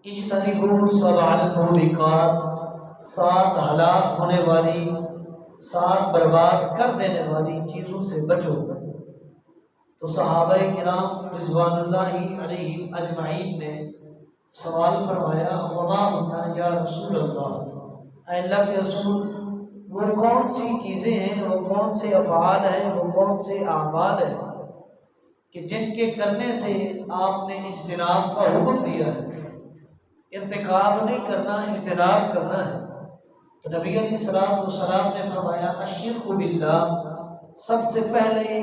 اجتنبوا سبع الموبقات، 7 ہلاک ہونے والی، 7 برباد کر دینے والی چیزوں سے بچو۔ تو صحابہ کرام رضوان اللہ علیہم اجمعین نے سوال فرمایا وما ہن یا رسول اللہ، اے اللہ کے رسول وہ کون سی چیزیں ہیں، وہ کون سے افعال ہیں، وہ کون سے اعمال ہیں کہ جن کے کرنے سے آپ نے اجتناب کا حکم دیا ہے، ارتکاب نہیں کرنا، اجتناب کرنا ہے۔ تو نبی علیہ السلام نے فرمایا الشرک باللہ، سب سے پہلے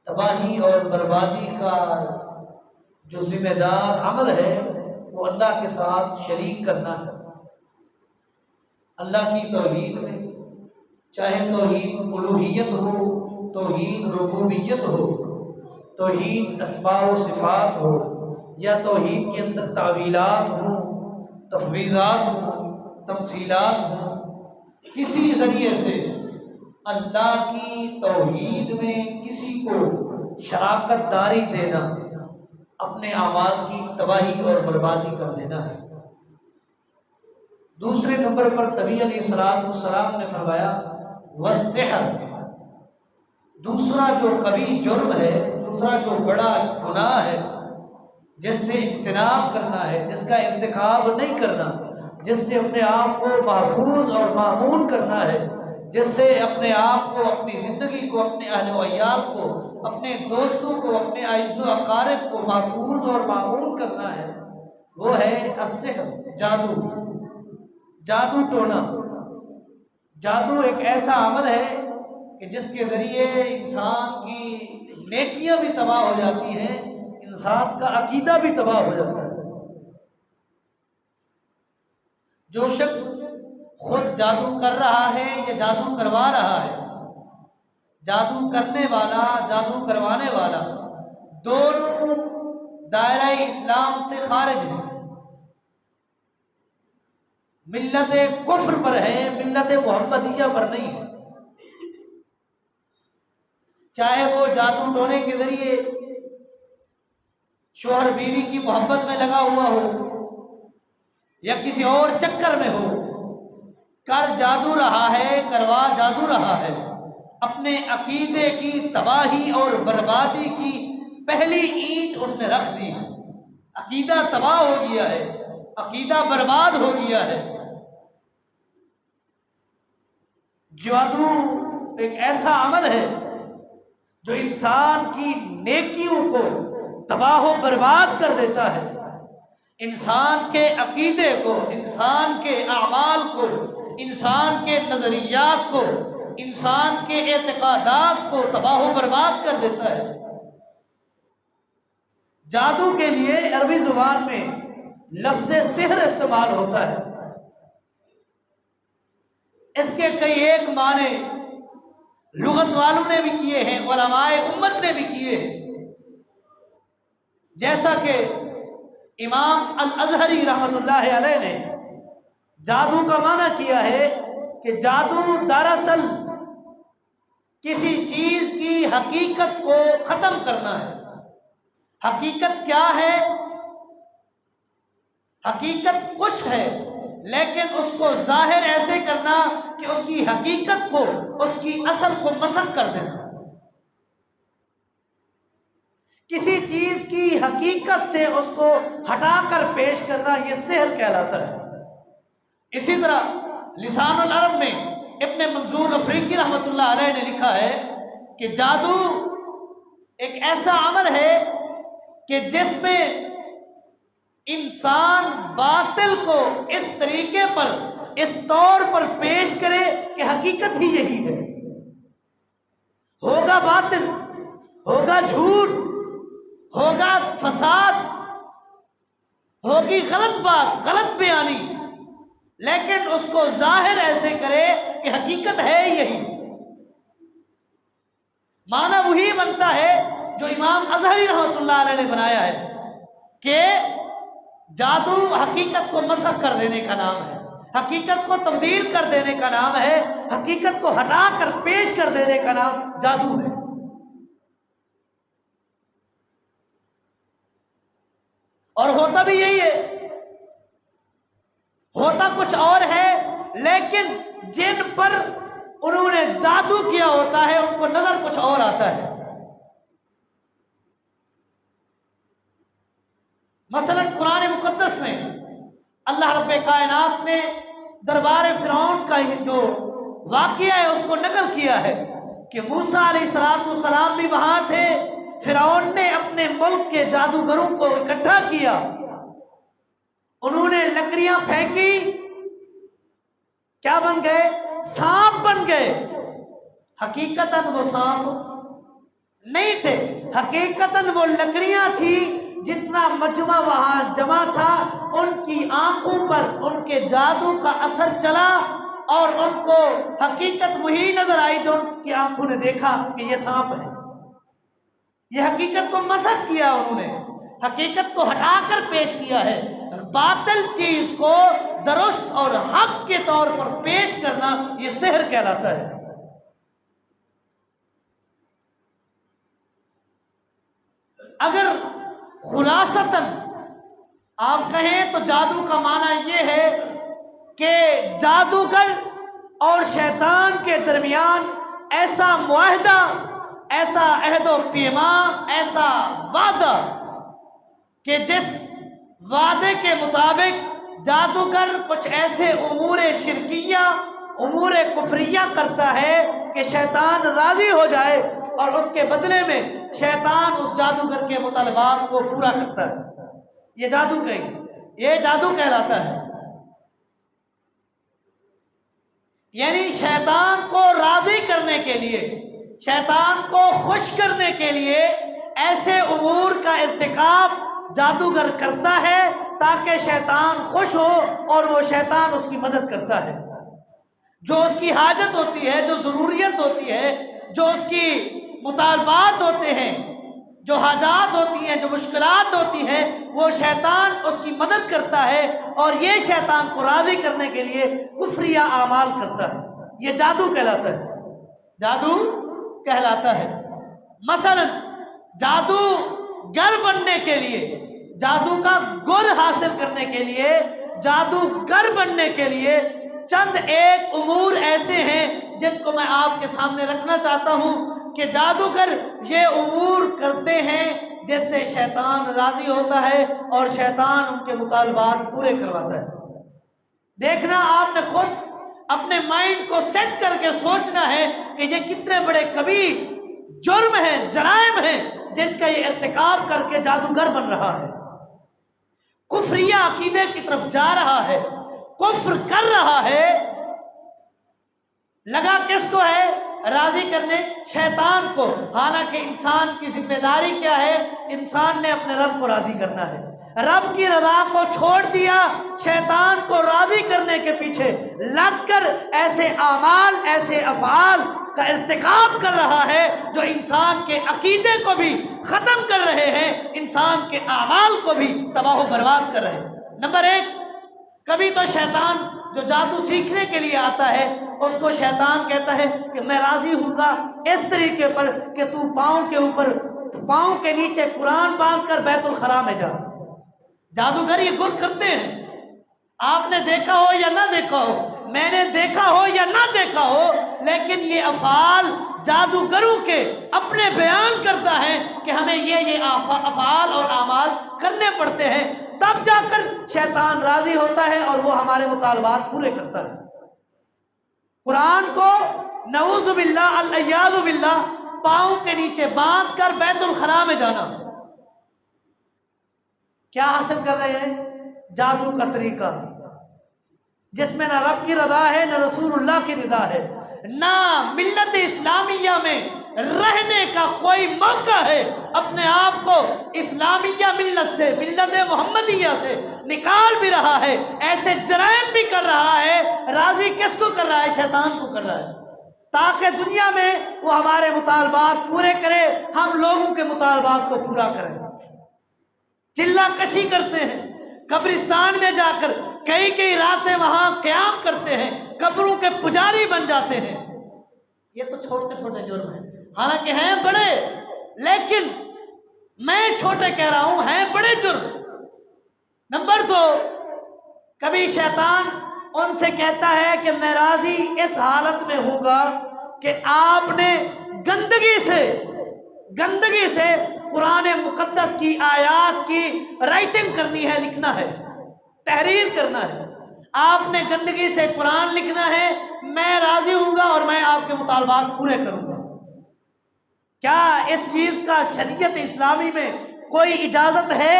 تباہی اور بربادی کا جو ذمہ دار عمل ہے وہ اللہ کے ساتھ شریک کرنا ہے۔ اللہ کی توحید میں، چاہے توحید الوہیت ہو، توحید ربوبیت ہو، توحید اسماء و صفات ہو، یا توحید کے اندر تعویلات ہوں، تفویضات ہوں، تمثیلات ہوں، کسی ذریعے سے اللہ کی توحید میں کسی کو شراکت داری دینا اپنے اعمال کی تباہی اور بربادی کر دینا ہے۔ دوسرے نمبر پر نبی علیہ السلام نے فرمایا والسحر، دوسرا جو کبھی جرم ہے، دوسرا جو بڑا گناہ ہے جس سے اجتناب کرنا ہے، جس کا ارتکاب نہیں کرنا، جس سے اپنے آپ کو محفوظ اور معمون کرنا ہے، جس سے اپنے آپ کو، اپنی زندگی کو، اپنے اہل و عیال کو، اپنے دوستوں کو، اپنے اعز و اقارب کو محفوظ اور معمون کرنا ہے، وہ ہے السحر، جادو، جادو ٹونا۔ جادو ایک ایسا عمل ہے کہ جس کے ذریعے انسان کی نیکیاں بھی تباہ ہو جاتی ہیں، انسان کا عقیدہ بھی تباہ ہو جاتا ہے۔ جو شخص خود جادو کر رہا ہے یا جادو کروا رہا ہے، جادو کرنے والا، جادو کروانے والا، دونوں دائرہ اسلام سے خارج ہیں، ملت کفر پر ہے، ملت محمدیہ پر نہیں ہے۔ چاہے وہ جادو ٹونے کے ذریعے شوہر بیوی کی محبت میں لگا ہوا ہو یا کسی اور چکر میں ہو، کر جادو رہا ہے، کروا جادو رہا ہے، اپنے عقیدے کی تباہی اور بربادی کی پہلی اینٹ اس نے رکھ دی ہے۔ عقیدہ تباہ ہو گیا ہے، عقیدہ برباد ہو گیا ہے۔ جادو ایک ایسا عمل ہے جو انسان کی نیکیوں کو تباہ و برباد کر دیتا ہے، انسان کے عقیدے کو، انسان کے اعمال کو، انسان کے نظریات کو، انسان کے اعتقادات کو تباہ و برباد کر دیتا ہے۔ جادو کے لیے عربی زبان میں لفظ سحر استعمال ہوتا ہے۔ اس کے کئی ایک معنی لغت والوں نے بھی کیے ہیں، علماء امت نے بھی کیے ہیں، جیسا کہ امام الازہری رحمۃ اللہ علیہ نے جادو کا معنی کیا ہے کہ جادو دراصل کسی چیز کی حقیقت کو ختم کرنا ہے۔ حقیقت کیا ہے؟ حقیقت کچھ ہے، لیکن اس کو ظاہر ایسے کرنا کہ اس کی حقیقت کو، اس کی اصل کو مسخ کر دینا۔ کسی چیز کی حقیقت سے اس کو ہٹا کر پیش کرنا، یہ سحر کہلاتا ہے۔ اسی طرح لسان العرب میں ابن منظور افریقی رحمۃ اللہ علیہ نے لکھا ہے کہ جادو ایک ایسا عمل ہے کہ جس میں انسان باطل کو اس طریقے پر، اس طور پر پیش کرے کہ حقیقت ہی یہی ہے۔ ہوگا باطل، ہوگا جھوٹ، ہوگا فساد، ہوگی غلط بات، غلط بیانی، لیکن اس کو ظاہر ایسے کرے کہ حقیقت ہے یہی۔ معنی وہی بنتا ہے جو امام ازہری رحمۃ اللہ علیہ نے بنایا ہے کہ جادو حقیقت کو مسخ کر دینے کا نام ہے، حقیقت کو تبدیل کر دینے کا نام ہے، حقیقت کو ہٹا کر پیش کر دینے کا نام جادو ہے۔ اور ہوتا بھی یہی ہے ہوتا کچھ اور ہے، لیکن جن پر انہوں نے جادو کیا ہوتا ہے ان کو نظر کچھ اور آتا ہے۔ مثلا قرآن مقدس میں اللہ رب کائنات نے دربار فرعون کا جو واقعہ ہے اس کو نقل کیا ہے کہ موسیٰ علیہ السلام بھی وہاں تھے۔ فرعون نے اپنے ملک کے جادوگروں کو اکٹھا کیا، انہوں نے لکڑیاں پھینکی، کیا بن گئے؟ سانپ بن گئے۔ حقیقتاً وہ سانپ نہیں تھے، حقیقتاً وہ لکڑیاں تھی۔ جتنا مجمع وہاں جمع تھا ان کی آنکھوں پر ان کے جادو کا اثر چلا اور ان کو حقیقت وہی نظر آئی جو ان کی آنکھوں نے دیکھا کہ یہ سانپ ہے۔ یہ حقیقت کو مسخ کیا، انہوں نے حقیقت کو ہٹا کر پیش کیا ہے۔ باطل چیز کو درست اور حق کے طور پر پیش کرنا یہ سحر کہلاتا ہے۔ اگر خلاصتاً آپ کہیں تو جادو کا معنی یہ ہے کہ جادوگر اور شیطان کے درمیان ایسا معاہدہ، ایسا عہد و پیما، ایسا وعدہ کہ جس وعدے کے مطابق جادوگر کچھ ایسے امور شرکیہ، امور کفریہ کرتا ہے کہ شیطان راضی ہو جائے اور اس کے بدلے میں شیطان اس جادوگر کے مطالبات کو پورا کرتا ہے۔ یہ جادو کہلاتا ہے۔ یعنی شیطان کو راضی کرنے کے لیے، شیطان کو خوش کرنے کے لیے ایسے امور کا ارتکاب جادوگر کرتا ہے تاکہ شیطان خوش ہو اور وہ شیطان اس کی مدد کرتا ہے۔ جو اس کی حاجت ہوتی ہے، جو ضروریت ہوتی ہے، جو اس کی مطالبات ہوتے ہیں، جو حاجات ہوتی ہیں، جو مشکلات ہوتی ہیں، وہ شیطان اس کی مدد کرتا ہے اور یہ شیطان کو راضی کرنے کے لیے کفریہ اعمال کرتا ہے۔ یہ جادو کہلاتا ہے، جادو کہلاتا ہے۔ مثلا جادوگر بننے کے لیے، جادو کا گر حاصل کرنے کے لیے، جادوگر بننے کے لیے چند ایک امور ایسے ہیں جن کو میں آپ کے سامنے رکھنا چاہتا ہوں کہ جادوگر یہ امور کرتے ہیں جس سے شیطان راضی ہوتا ہے اور شیطان ان کے مطالبات پورے کرواتا ہے۔ دیکھنا، آپ نے خود اپنے مائنڈ کو سیٹ کر کے سوچنا ہے کہ یہ کتنے بڑے کبیر جرم ہیں، جرائم ہیں جن کا یہ ارتکاب کر کے جادوگر بن رہا ہے، کفریہ عقیدے کی طرف جا رہا ہے، کفر کر رہا ہے۔ لگا کس کو ہے؟ راضی کرنے شیطان کو۔ حالانکہ انسان کی ذمہ داری کیا ہے؟ انسان نے اپنے رب کو راضی کرنا ہے۔ رب کی رضا کو چھوڑ دیا، شیطان کو راضی کرنے کے پیچھے لگ کر ایسے اعمال، ایسے افعال کا ارتکاب کر رہا ہے جو انسان کے عقیدے کو بھی ختم کر رہے ہیں، انسان کے اعمال کو بھی تباہ و برباد کر رہے ہیں۔ نمبر ایک، کبھی تو شیطان جو جادو سیکھنے کے لیے آتا ہے اس کو شیطان کہتا ہے کہ میں راضی ہوں گا اس طریقے پر کہ تو پاؤں کے نیچے قرآن باندھ کر بیت الخلاء میں جا۔ جادوگر یہ گر کرتے ہیں، آپ نے دیکھا ہو یا نہ دیکھا ہو، میں نے دیکھا ہو یا نہ دیکھا ہو، لیکن یہ افعال جادوگروں کے اپنے بیان کرتا ہے کہ ہمیں یہ افعال اور اعمال کرنے پڑتے ہیں، تب جا کر شیطان راضی ہوتا ہے اور وہ ہمارے مطالبات پورے کرتا ہے۔ قرآن کو نعوذ باللہ العیاذ باللہ پاؤں کے نیچے باندھ کر بیت الخلاء میں جانا، کیا حاصل کر رہے ہیں؟ جادو کا طریقہ جس میں نہ رب کی رضا ہے، نہ رسول اللہ کی رضا ہے، نہ ملت اسلامیہ میں رہنے کا کوئی موقع ہے۔ اپنے آپ کو اسلامیہ ملت سے، ملت محمدیہ سے نکال بھی رہا ہے، ایسے جرائم بھی کر رہا ہے۔ راضی کس کو کر رہا ہے؟ شیطان کو کر رہا ہے، تاکہ دنیا میں وہ ہمارے مطالبات پورے کرے، ہم لوگوں کے مطالبات کو پورا کرے۔ چلا کشی کرتے ہیں، قبرستان میں جا کر کئی راتیں وہاں قیام کرتے ہیں، قبروں کے پجاری بن جاتے ہیں۔ یہ تو چھوٹے چھوٹے جرم ہیں، حالانکہ ہیں بڑے، لیکن میں چھوٹے کہہ رہا ہوں، ہیں بڑے جرم۔ نمبر دو، کبھی شیطان ان سے کہتا ہے کہ میں راضی اس حالت میں ہوں گا کہ آپ نے گندگی سے قرآن مقدس کی آیات کی رائٹنگ کرنی ہے، لکھنا ہے، تحریر کرنا ہے. آپ نے گندگی سے قرآن لکھنا ہے، میں راضی ہوں گا اور میں آپ کے مطالبات پورے کروں گا. کیا اس چیز کا شریعت اسلامی میں کوئی اجازت ہے؟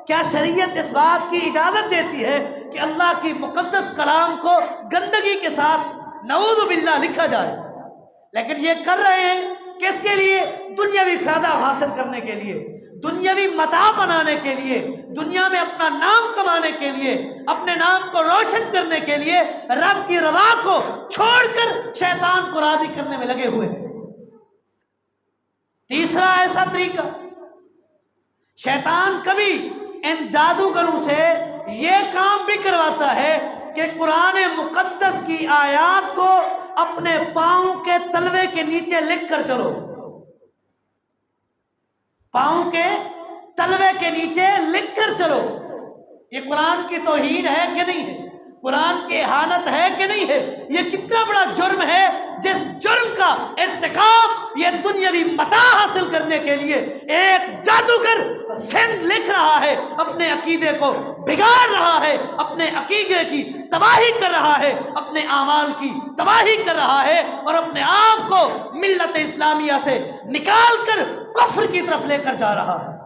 کیا شریعت اس بات کی اجازت دیتی ہے کہ اللہ کی مقدس کلام کو گندگی کے ساتھ نعوذ باللہ لکھا جائے؟ لیکن یہ کر رہے ہیں کس کے لیے؟ دنیاوی فائدہ حاصل کرنے کے لیے، دنیاوی متاع بنانے کے لیے، دنیا میں اپنا نام کمانے کے لیے، اپنے نام کو روشن کرنے کے لیے رب کی رضا کو چھوڑ کر شیطان کو راضی کرنے میں لگے ہوئے ہیں. تیسرا ایسا طریقہ، شیطان کبھی ان جادوگروں سے یہ کام بھی کرواتا ہے کہ قرآن مقدس کی آیات کو اپنے پاؤں کے تلوے کے نیچے لکھ کر چلو. پاؤں کے تلوے کے نیچے لکھ کر چلو. یہ قرآن کی توہین ہے کہ نہیں ہے؟ قرآن کی اہانت ہے کہ نہیں ہے؟ یہ کتنا بڑا جرم ہے جس جرم کا ارتکاب یہ دنیاوی متاع حاصل کرنے کے لیے ایک جادوگر سند لکھ رہا ہے، اپنے عقیدے کو بگاڑ رہا ہے، اپنے عقیدے کی تباہی کر رہا ہے، اپنے اعمال کی تباہی کر رہا ہے، اور اپنے آپ کو ملت اسلامیہ سے نکال کر کفر کی طرف لے کر جا رہا ہے.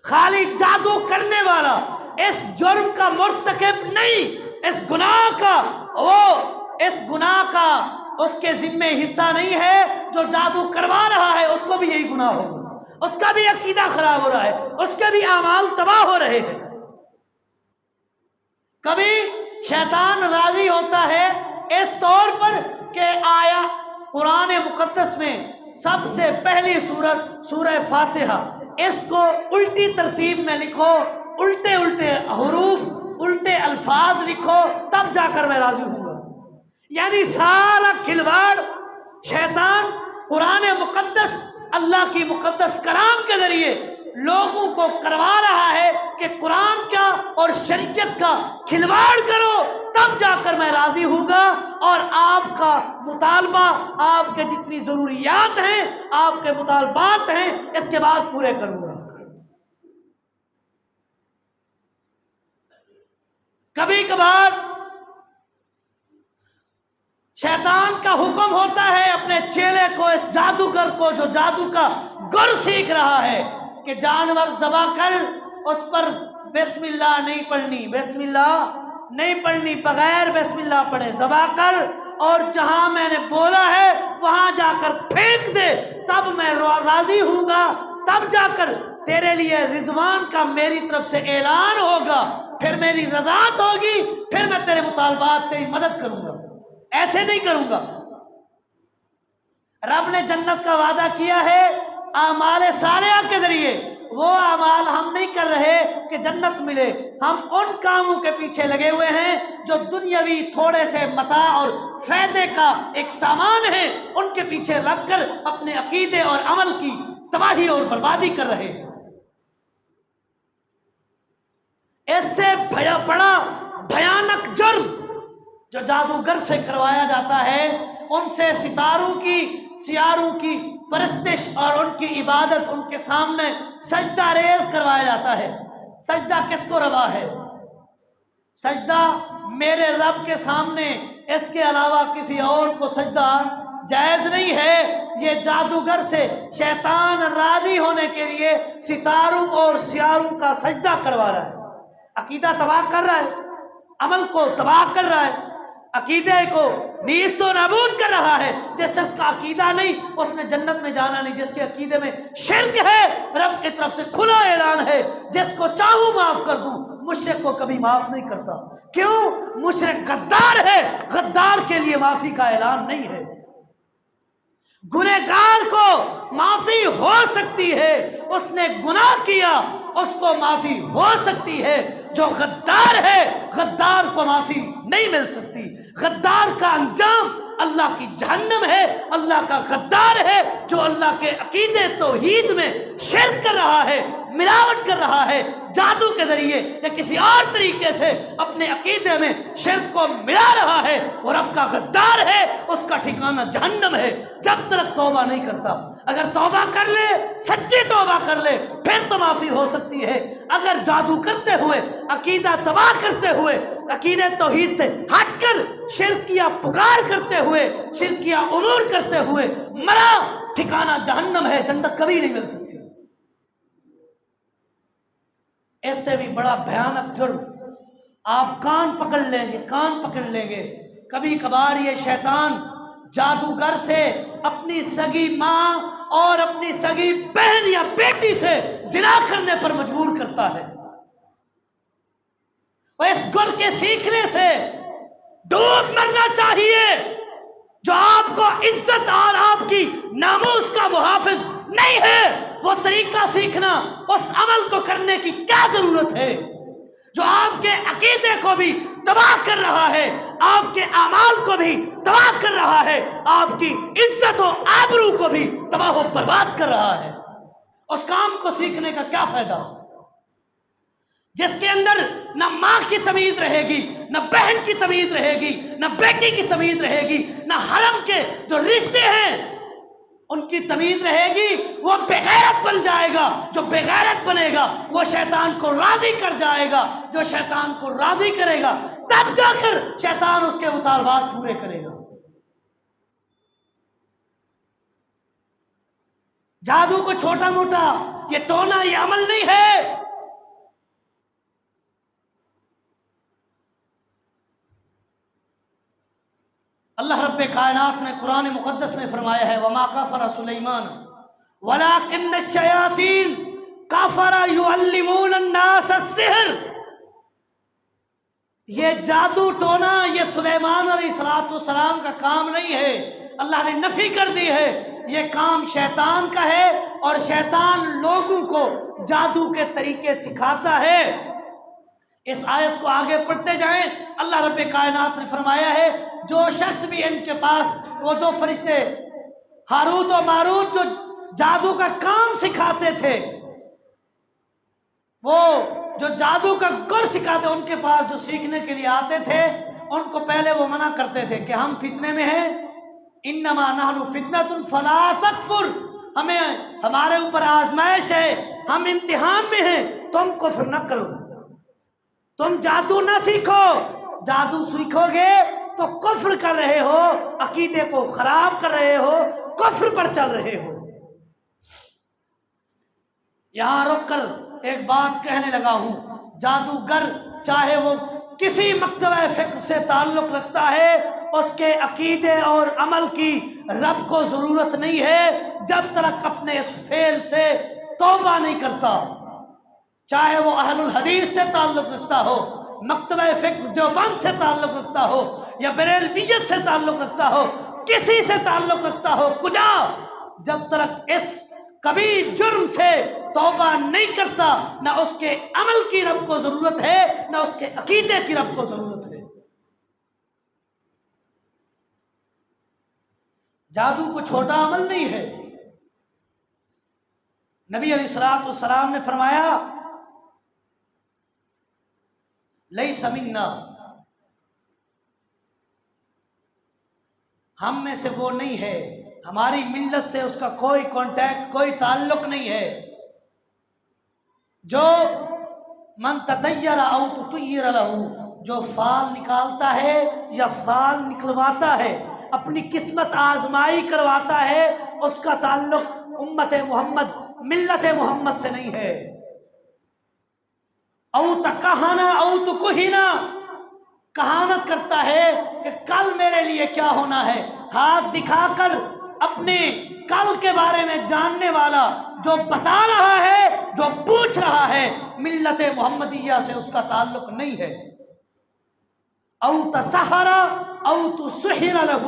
خالی جادو کرنے والا اس جرم کا مرتکب نہیں، اس گناہ کا اس کے ذمے حصہ نہیں ہے. جو جادو کروا رہا ہے اس کو بھی یہی گناہ ہوگا، اس کا بھی عقیدہ خراب ہو رہا ہے، اس کے بھی اعمال تباہ ہو رہے ہیں. کبھی شیطان راضی ہوتا ہے اس طور پر کہ آیا قرآن مقدس میں سب سے پہلی سورت سورہ فاتحہ، اس کو الٹی ترتیب میں لکھو، الٹے حروف، الٹے الفاظ لکھو، تب جا کر میں راضی ہوں گا. یعنی سارا کھلواڑ شیطان قرآن مقدس، اللہ کی مقدس کلام کے ذریعے لوگوں کو کروا رہا ہے کہ قرآن کا اور شریعت کا کھلواڑ کرو، تب جا کر میں راضی ہوں گا، اور آپ کا مطالبہ، آپ کے جتنی ضروریات ہیں، آپ کے مطالبات ہیں، اس کے بعد پورے کروں گا. کبھی کبھار شیطان کا حکم ہوتا ہے اپنے چیلے کو، اس جادوگر کو جو جادو کا گر سیکھ رہا ہے، کہ جانور ذبح کر اس پر بسم اللہ نہیں پڑھنی، بسم اللہ نہیں پڑھنی، بغیر بسم اللہ پڑھے ذبح کر، اور جہاں میں نے بولا ہے وہاں جا کر پھینک دے، تب میں راضی ہوں گا، تب جا کر تیرے لیے رضوان کا میری طرف سے اعلان ہوگا، پھر میری رضاعت ہوگی، پھر میں تیرے مطالبات تیری مدد کروں گا. ایسے نہیں کروں گا. رب نے جنت کا وعدہ کیا ہے اعمال صالحہ کے ذریعے. وہ اعمال ہم نہیں کر رہے کہ جنت ملے، ہم ان کاموں کے پیچھے لگے ہوئے ہیں جو دنیاوی تھوڑے سے متاع اور فائدے کا ایک سامان ہے، ان کے پیچھے لگ کر اپنے عقیدے اور عمل کی تباہی اور بربادی کر رہے ہیں. اس سے بڑا بھیانک جرم جو جادوگر سے کروایا جاتا ہے، ان سے سیاروں کی پرستش اور ان کی عبادت، ان کے سامنے سجدہ ریز کروایا جاتا ہے. سجدہ کس کو روا ہے؟ سجدہ میرے رب کے سامنے، اس کے علاوہ کسی اور کو سجدہ جائز نہیں ہے. یہ جادوگر سے شیطان راضی ہونے کے لیے ستاروں اور سیاروں کا سجدہ کروا رہا ہے. عقیدہ تباہ کر رہا ہے، عمل کو تباہ کر رہا ہے، عقیدے کو نیست و نابود کر رہا ہے. جس شخص کا عقیدہ نہیں اس نے جنت میں جانا نہیں. جس کے عقیدے میں شرک ہے، رب کی طرف سے کھلا اعلان ہے، جس کو چاہوں معاف کر دوں، مشرک کو کبھی معاف نہیں کرتا. کیوں؟ مشرک غدار ہے، غدار کے لیے معافی کا اعلان نہیں ہے. گنہگار کو معافی ہو سکتی ہے، اس نے گناہ کیا، اس کو معافی ہو سکتی ہے. جو غدار ہے، غدار کو معافی نہیں مل سکتی. غدار کا انجام اللہ کی جہنم ہے، اللہ کا غدار ہے، جو اللہ کے عقیدے توحید میں شرک کر رہا ہے، ملاوٹ کر رہا ہے، جادو کے ذریعے یا کسی اور طریقے سے اپنے عقیدے میں شرک کو ملا رہا ہے، اور رب کا غدار ہے، اس کا ٹھکانہ جہنم ہے جب تک توبہ نہیں کرتا۔ اگر توبہ کر لے، سچی توبہ کر لے، پھر تو معافی ہو سکتی ہے۔ اگر جادو کرتے ہوئے، عقیدہ تباہ کرتے ہوئے، عقیدہ توحید سے ہٹ کر شرکیہ پکار کرتے ہوئے، شرکیہ امور کرتے ہوئے مرا، ٹھکانہ جہنم ہے، جنت کبھی نہیں مل سکتی۔ اس سے بھی بڑا بھیانک جرم آپ کان پکڑ لیں گے، کان پکڑ لیں گے۔ کبھی کبھار یہ شیطان جادوگر سے اپنی سگی ماں اور اپنی سگی بہن یا بیٹی سے زنا کرنے پر مجبور کرتا ہے۔ اور اس گر کے سیکھنے سے ڈوب مرنا چاہیے۔ جو آپ کو عزت اور آپ کی ناموس کا محافظ نہیں ہے، وہ طریقہ سیکھنا، اس عمل کو کرنے کی کیا ضرورت ہے؟ جو آپ کے عقیدے کو بھی تباہ کر رہا ہے، آپ کے اعمال کو بھی تباہ کر رہا ہے، آپ کی عزت و آبرو کو بھی تباہ و برباد کر رہا ہے، اس کام کو سیکھنے کا کیا فائدہ؟ جس کے اندر نہ ماں کی تمیز رہے گی، نہ بہن کی تمیز رہے گی، نہ بیٹی کی تمیز رہے گی، نہ حرم کے جو رشتے ہیں ان کی تمیز رہے گی، وہ بغیرت بن جائے گا۔ جو بغیرت بنے گا وہ شیطان کو راضی کر جائے گا، جو شیطان کو راضی کرے گا تب جا کر شیطان اس کے مطالبات پورے کرے گا۔ جادو کو چھوٹا موٹا یہ ٹونا، یہ عمل نہیں ہے۔ اللہ رب کائنات نے قرآن مقدس میں فرمایا ہے وَمَا كَفَرَ سُلَيْمَانَ وَلَكِنَّ الشَّيَاطِينَ كَفَرَ يُعَلِّمُونَ النَّاسَ السِّحْرَ۔ یہ جادو ٹونا، یہ سلیمان علیہ السلام کا کام نہیں ہے۔ اللہ نے نفی کر دی ہے، یہ کام شیطان کا ہے، اور شیطان لوگوں کو جادو کے طریقے سکھاتا ہے۔ اس آیت کو آگے پڑھتے جائیں، اللہ رب کائنات نے فرمایا ہے جو شخص بھی ان کے پاس وہ دو فرشتے ہاروت و ماروت جو جادو کا کام سکھاتے تھے، وہ جو جادو کا گر سکھاتے ان کے پاس جو سیکھنے کے لیے آتے تھے، ان کو پہلے وہ منع کرتے تھے کہ ہم فتنے میں ہیں، انما نحن فتنۃ فلا تکفر، ہمارے اوپر آزمائش ہے، ہم امتحان میں ہیں، تم کفر نہ کرو، تم جادو نہ سیکھو، جادو سیکھو گے تو کفر کر رہے ہو، عقیدے کو خراب کر رہے ہو، کفر پر چل رہے ہو۔ یہاں رک کر ایک بات کہنے لگا ہوں، جادوگر چاہے وہ کسی مکتبہ فقہ سے تعلق رکھتا ہے، اس کے عقیدے اور عمل کی رب کو ضرورت نہیں ہے جب تک اپنے اس فعل سے توبہ نہیں کرتا۔ چاہے وہ اہل الحدیث سے تعلق رکھتا ہو، مکتبہ فقہ دیوبند سے تعلق رکھتا ہو، یا بریلویت سے تعلق رکھتا ہو، کسی سے تعلق رکھتا ہو، کجا، جب تک اس کبھی جرم سے توبہ نہیں کرتا، نہ اس کے عمل کی رب کو ضرورت ہے، نہ اس کے عقیدے کی رب کو ضرورت ہے۔ جادو کو چھوٹا عمل نہیں ہے۔ نبی علیہ السلام نے فرمایا لیس منا، ہم میں سے وہ نہیں ہے، ہماری ملت سے اس کا کوئی کانٹیکٹ، کوئی تعلق نہیں ہے، جو من تطیر او تطیر لہ، جو فال نکالتا ہے یا فال نکلواتا ہے، اپنی قسمت آزمائی کرواتا ہے، اس کا تعلق امت محمد، ملت محمد سے نہیں ہے۔ او تکہنا او تکہنا، کہانت کرتا ہے کہ کل میرے لیے کیا ہونا ہے، ہاتھ دکھا کر اپنے کل کے بارے میں جاننے والا جو بتا رہا ہے، جو پوچھ رہا ہے، ملت محمدیہ سے اس کا تعلق نہیں ہے۔ او تسحر او تسحر لہ،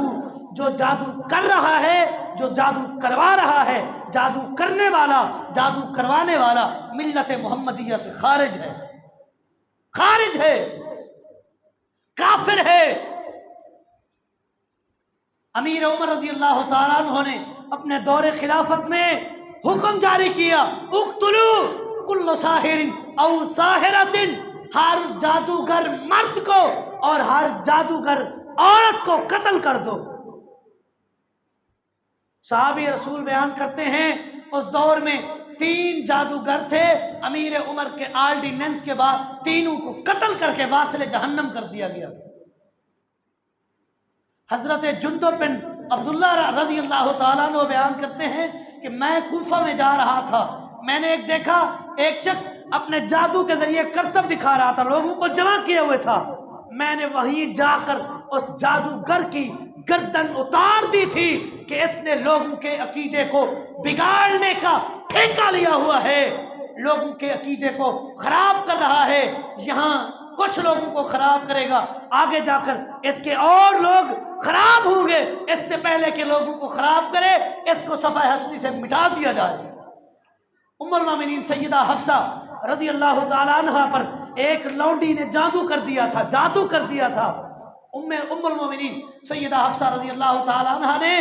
جو جادو کر رہا ہے، جو جادو کروا رہا ہے، جادو کرنے والا، جادو کروانے والا ملت محمدیہ سے خارج ہے، خارج ہے، کافر ہے۔ امیر عمر رضی اللہ تعالیٰ عنہ نے اپنے دور خلافت میں حکم جاری کیا، اقتلوا کل ساحر او ساحرۃ، ہر جادوگر مرد کو اور ہر جادوگر عورت کو قتل کر دو۔ صحابی رسول بیان کرتے ہیں اس دور میں 3 جادوگر تھے، امیر عمر کے آرڈیننس کے بعد تینوں کو قتل کر کے واصل جہنم کر دیا گیا تھا۔ حضرت جندب بن عبداللہ رضی اللہ تعالیٰ عنہ بیان کرتے ہیں کہ میں کوفہ میں جا رہا تھا، میں نے دیکھا ایک شخص اپنے جادو کے ذریعے کرتب دکھا رہا تھا، لوگوں کو جمع کیے ہوئے تھا۔ میں نے وہیں جا کر اس جادوگر کی گردن اتار دی تھی کہ اس نے لوگوں کے عقیدے کو بگاڑنے کا ٹھیکہ لیا ہوا ہے، لوگوں کے عقیدے کو خراب کر رہا ہے، یہاں کچھ لوگوں کو خراب کرے گا، آگے جا کر اس کے اور لوگ خراب ہوں گے، اس سے پہلے کہ لوگوں کو خراب کرے اس کو صفحہ ہستی سے مٹا دیا جائے۔ ام المومنین سیدہ حفصہ رضی اللہ تعالیٰ عنہ پر ایک لونڈی نے جادو کر دیا تھا۔ ام المومنین سیدہ حفصہ رضی اللہ تعالیٰ عنہ نے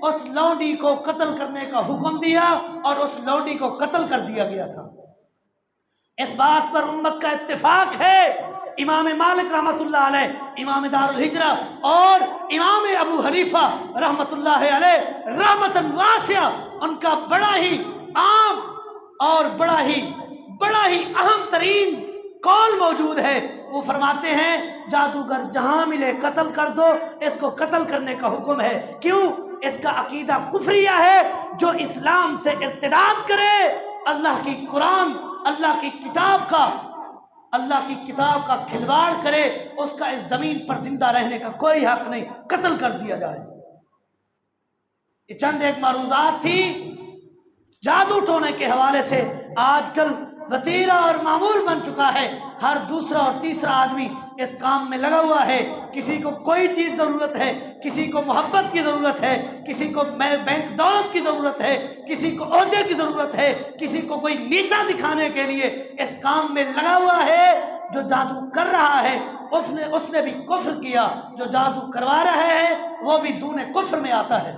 اس لونڈی کو قتل کرنے کا حکم دیا اور اس لونڈی کو قتل کر دیا گیا تھا۔ اس بات پر امت کا اتفاق ہے، امام مالک رحمۃ اللہ علیہ، امام دار الہجرہ اور امام ابو حنیفہ رحمۃ اللہ علیہ رحمتاً واسعہ، ان کا بڑا ہی عام اور بڑا ہی اہم ترین قول موجود ہے۔ وہ فرماتے ہیں جادوگر جہاں ملے قتل کر دو، اس کو قتل کرنے کا حکم ہے۔ کیوں؟ اس کا عقیدہ کفریہ ہے، جو اسلام سے ارتداد کرے، اللہ کی قرآن، اللہ کی کتاب کا کھلواڑ کرے، اس کا اس زمین پر زندہ رہنے کا کوئی حق نہیں، قتل کر دیا جائے۔ یہ چند ایک معروضات تھی جادو ٹونے کے حوالے سے۔ آج کل وتیرہ اور معمول بن چکا ہے، ہر دوسرا اور تیسرا آدمی اس کام میں لگا ہوا ہے۔ کسی کو کوئی چیز ضرورت ہے، کسی کو محبت کی ضرورت ہے، کسی کو بینک دولت کی ضرورت ہے، کسی کو عہدے کی ضرورت ہے، کسی کو کوئی نیچا دکھانے کے لیے اس کام میں لگا ہوا ہے۔ جو جادو کر رہا ہے اس نے بھی کفر کیا، جو جادو کروا رہا ہے وہ بھی دون کفر میں آتا ہے۔